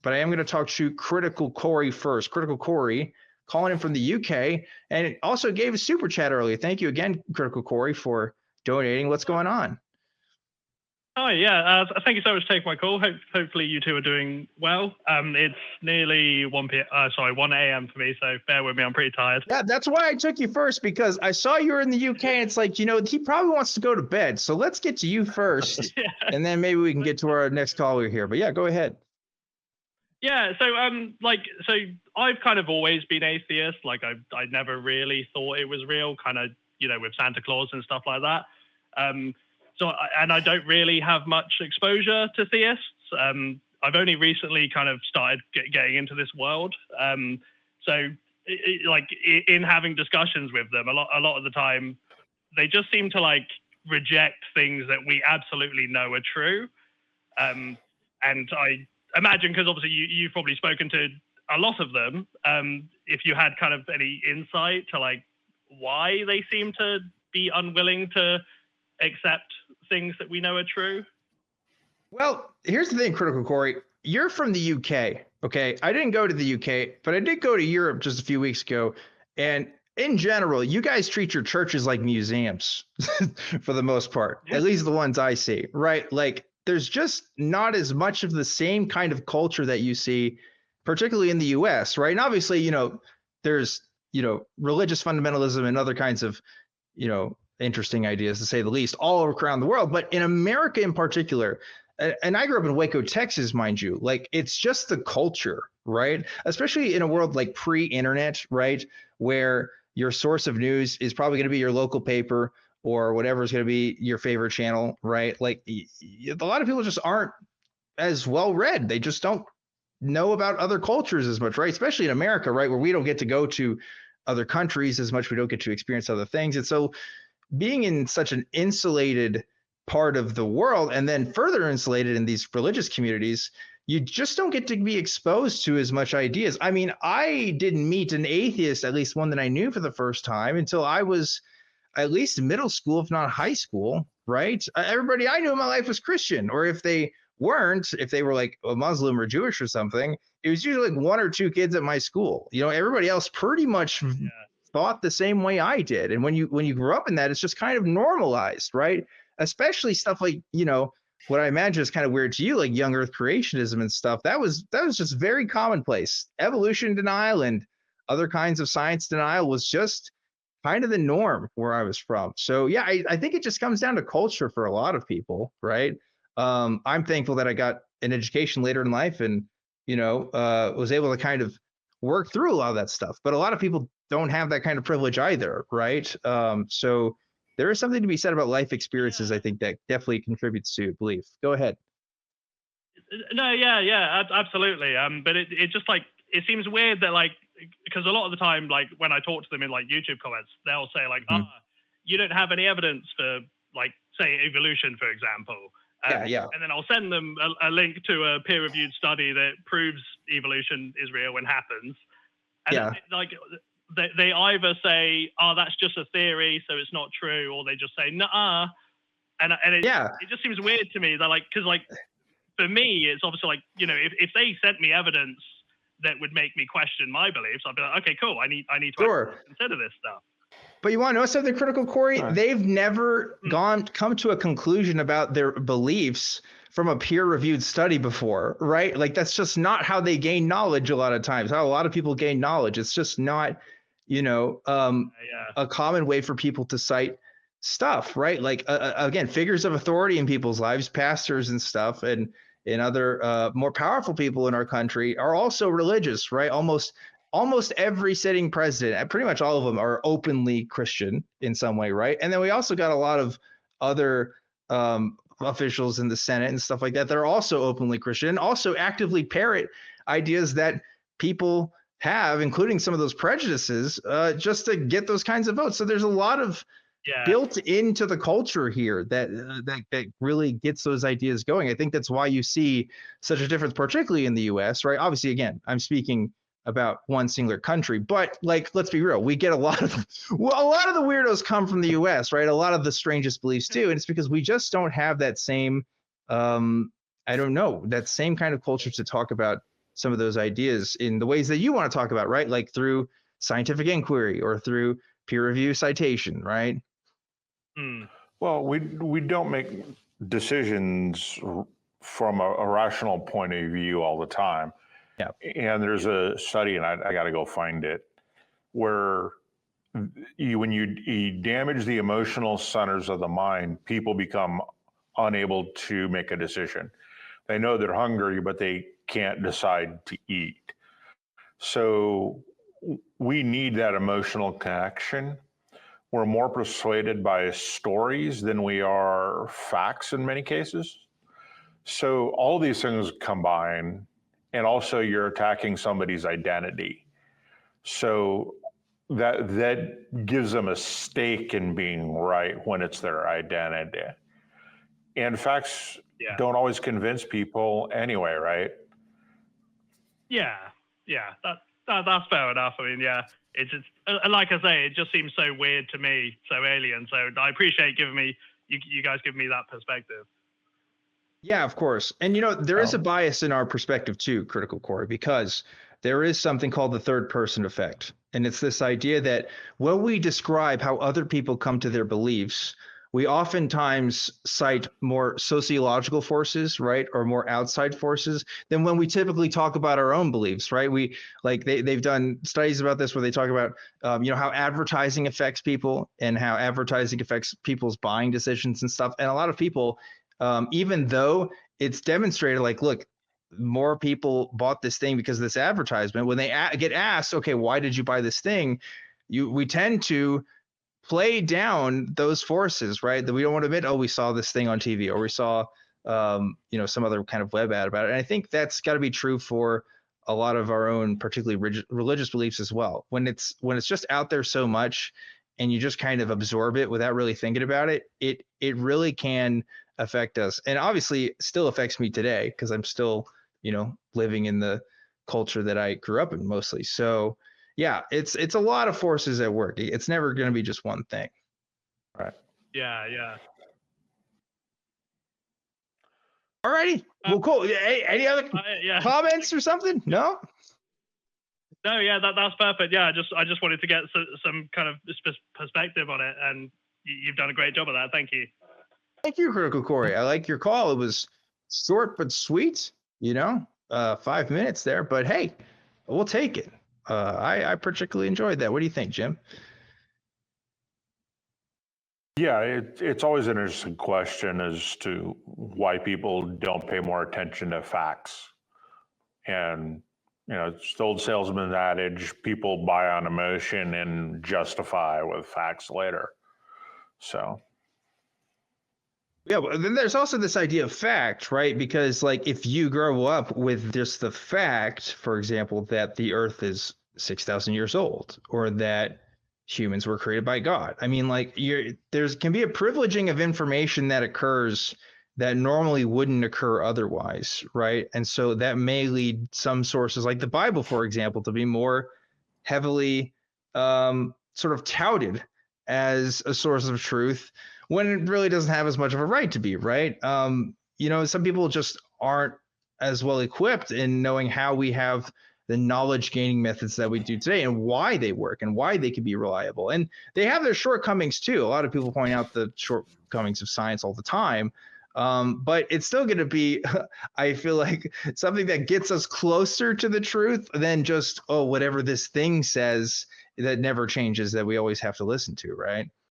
but I am going to talk to Critical Corey first. Critical Corey, calling in from the UK, and it also gave a super chat earlier. Thank you again, Critical Corey, for donating. What's going on? Hi, yeah. Thank you so much for taking my call. Hopefully you two are doing well. It's nearly 1 a.m. for me, so bear with me. I'm pretty tired. Yeah, that's why I took you first, because I saw you were in the UK. And it's like, you know, he probably wants to go to bed. So let's get to you first, Yeah. and then maybe we can get to our next caller here. But yeah, go ahead. Yeah, so so I've kind of always been atheist. Like I never really thought it was real, kind of, you know, with Santa Claus and stuff like that. And I don't really have much exposure to theists. I've only recently kind of started getting into this world. In having discussions with them, a lot of the time, they just seem to like reject things that we absolutely know are true. And I imagine, because obviously you've probably spoken to a lot of them, if you had kind of any insight to like why they seem to be unwilling to accept things that we know are true. Well, here's the thing, Critical Corey. You're from the UK, okay? I didn't go to the UK, but I did go to Europe just a few weeks ago. And in general, you guys treat your churches like museums for the most part, at least the ones I see, right? Like, there's just not as much of the same kind of culture that you see, particularly in the US, right? And obviously, you know, there's, you know, religious fundamentalism and other kinds of, you know, interesting ideas, to say the least, all around the world. But in America in particular, and I grew up in Waco, Texas, mind you, like, it's just the culture, right? Especially in a world like pre-internet, right? Where your source of news is probably going to be your local paper or whatever is going to be your favorite channel, right? Like, a lot of people just aren't as well read. They just don't know about other cultures as much, right? Especially in America, right? Where we don't get to go to other countries as much. We don't get to experience other things. And so being in such an insulated part of the world, and then further insulated in these religious communities, you just don't get to be exposed to as much ideas. I mean, I didn't meet an atheist, at least one that I knew, for the first time until I was at least middle school, if not high school, right? Everybody I knew in my life was Christian, or if they weren't, if they were like a Muslim or Jewish or something, it was usually like one or two kids at my school. You know, everybody else pretty much thought the same way I did. And when you grew up in that, it's just kind of normalized, right? Especially stuff like, you know, what I imagine is kind of weird to you, like young earth creationism and stuff. That was just very commonplace. Evolution denial and other kinds of science denial was just kind of the norm where I was from. So yeah, I think it just comes down to culture for a lot of people, right? I'm thankful that I got an education later in life and, you know, was able to kind of work through a lot of that stuff. But a lot of people don't have that kind of privilege either, right? So there is something to be said about life experiences, I think, that definitely contributes to belief. Go ahead. No, yeah, absolutely. But it just like, it seems weird that like, because a lot of the time, like when I talk to them in like YouTube comments, they'll say like, you don't have any evidence for like, say, evolution, for example. Yeah. And then I'll send them a link to a peer-reviewed study that proves evolution is real and happens. And then, like, they either say, oh, that's just a theory, so it's not true, or they just say, nah. And it just seems weird to me that, like, because, like, for me, it's obviously like, you know, if they sent me evidence that would make me question my beliefs, I'd be like, okay, cool, I need to consider this stuff. But you want to know something critical, Corey? They've never come to a conclusion about their beliefs from a peer-reviewed study before, right? Like, that's just not how they gain knowledge a lot of times, how a lot of people gain knowledge. It's just not, you know, a common way for people to cite stuff, right? Like, again, figures of authority in people's lives, pastors and stuff, and other more powerful people in our country are also religious, right? Almost every sitting president, pretty much all of them, are openly Christian in some way, right? And then we also got a lot of other officials in the Senate and stuff like that that are also openly Christian and also actively parrot ideas that people have, including some of those prejudices, just to get those kinds of votes. So there's a lot of built into the culture here that really gets those ideas going. I think that's why you see such a difference, particularly in the US, right? Obviously, again, I'm speaking about one singular country, but like, let's be real, we get a lot of the weirdos come from the US, right? A lot of the strangest beliefs too. And it's because we just don't have that same, I don't know, that same kind of culture to talk about some of those ideas in the ways that you want to talk about, right? Like through scientific inquiry or through peer review citation, right? Well, we don't make decisions from a rational point of view all the time. Yeah. And there's a study, and I got to go find it, where when you damage the emotional centers of the mind, people become unable to make a decision. They know they're hungry, but they can't decide to eat. So we need that emotional connection. We're more persuaded by stories than we are facts in many cases. So all these things combine, and also you're attacking somebody's identity. So that gives them a stake in being right when it's their identity. And facts don't always convince people anyway, right? Yeah, that's fair enough. I mean, yeah, it's just, like I say, it just seems so weird to me, so alien. So I appreciate you guys giving me that perspective. Yeah, of course. And there is a bias in our perspective too, Critical Core, because there is something called the third person effect. And it's this idea that when we describe how other people come to their beliefs, we oftentimes cite more sociological forces, right, or more outside forces than when we typically talk about our own beliefs, right? They've done studies about this where they talk about how advertising affects people and how advertising affects people's buying decisions and stuff. And a lot of people, even though it's demonstrated, like, look, more people bought this thing because of this advertisement, when they get asked, okay, why did you buy this thing? We tend to play down those forces, right? That we don't want to admit, oh, we saw this thing on TV or we saw, some other kind of web ad about it. And I think that's got to be true for a lot of our own, particularly religious beliefs as well. When it's just out there so much and you just kind of absorb it without really thinking about it, it really can affect us. And obviously still affects me today because I'm still, living in the culture that I grew up in mostly. So yeah, it's a lot of forces at work. It's never going to be just one thing. Right. Yeah. All righty. Well, cool. Any other comments or something? No? No, yeah, that's perfect. Yeah, I just wanted to get some kind of perspective on it, and you've done a great job of that. Thank you. Thank you, Critical Corey. I like your call. It was short but sweet, 5 minutes there, but hey, we'll take it. I particularly enjoyed that. What do you think, Jim? Yeah, it's always an interesting question as to why people don't pay more attention to facts. And, it's the old salesman adage, people buy on emotion and justify with facts later. So. Yeah, but then there's also this idea of fact, right? Because like if you grow up with just the fact, for example, that the earth is 6,000 years old or that humans were created by God. I mean, like there's can be a privileging of information that occurs that normally wouldn't occur otherwise, right? And so that may lead some sources like the Bible, for example, to be more heavily sort of touted as a source of truth when it really doesn't have as much of a right to be, right? Some people just aren't as well equipped in knowing how we have the knowledge gaining methods that we do today and why they work and why they can be reliable. And they have their shortcomings too. A lot of people point out the shortcomings of science all the time. But it's still going to be, I feel like, something that gets us closer to the truth than just, whatever this thing says that never changes that we always have to listen to, right?